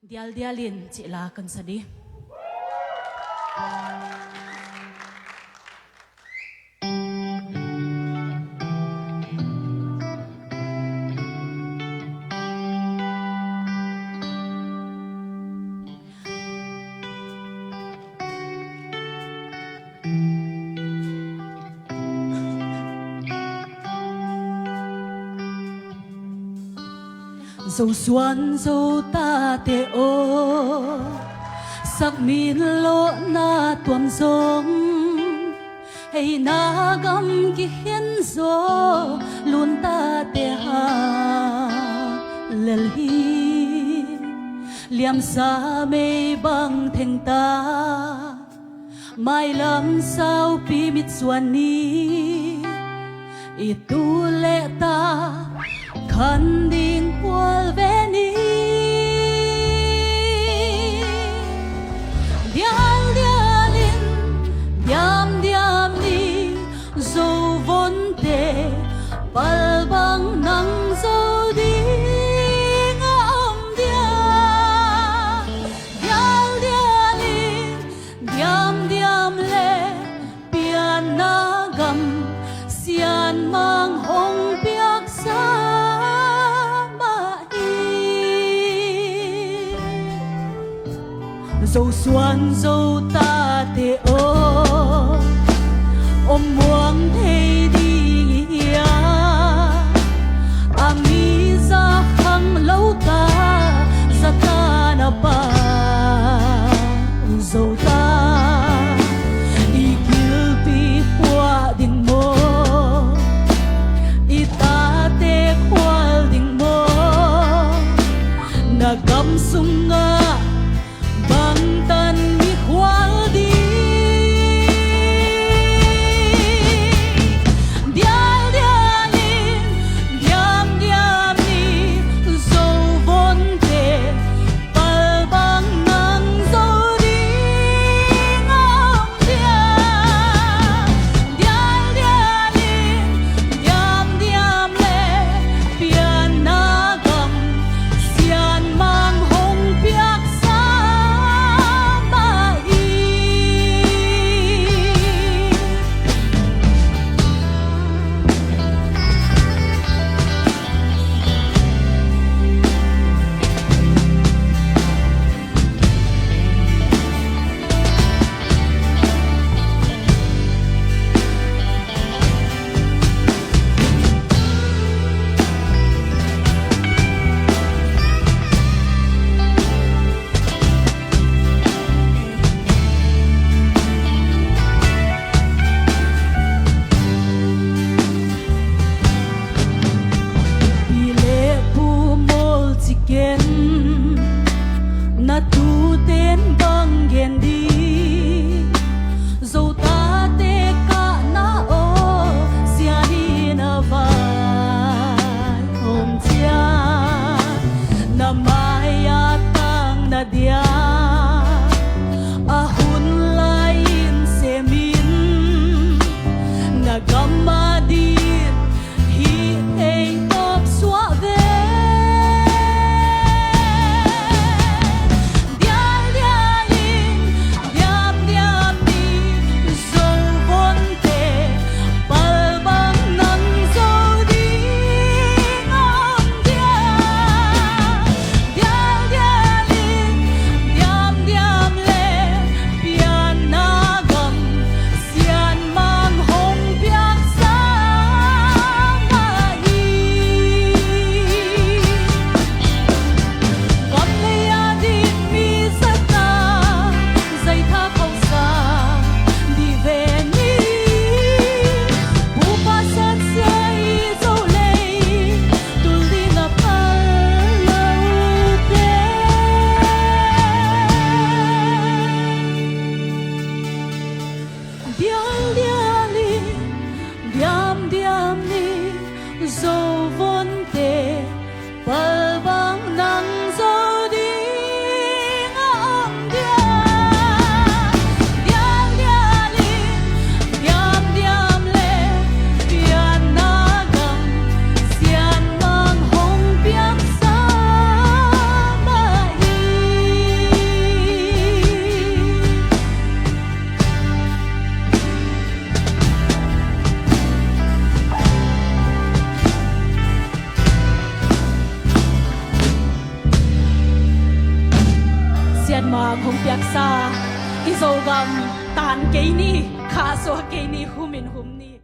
Dial dialin cila kan sedih. Dầu xuân dầu ta tê ô sắc min lộ na tuam giống hay na gam ki hiên gió luôn ta tê ha lel hi liam sa mê băng thành ta mai làm sao pi mit xuân ni itu lệ ta khăn điên qual về ni dial dialin diam diam ni dầu vốn tê bal bang nang dầu đi ngam dia dial dialin diam diam le piana gam sian mang hong piak sa dầu xuân dầu ta tê ô ôm muang thê đi ya ami ra khăng lâu ta ra ta na ba dầu ta đi kêu pi qua đình mô i ta tê khoal đình mô na gam sung nga bang tan mi khwal di dial dialin diam diam ni dầu vốn tê bal bang nang dầu đi ngam dia dial dialin diam diam le piana gam sian mang hong piak sa na tu ten bang gen đi dầu ta te ka na o sia đi na vai hôm chia na mai ya tang na dia a hun lain se min na gamma đi hi ei top xóa về dial dial ามหงเปียกซาอิโซกำตานเกนี่ขาสัวเกนี่หุมินหุมนี่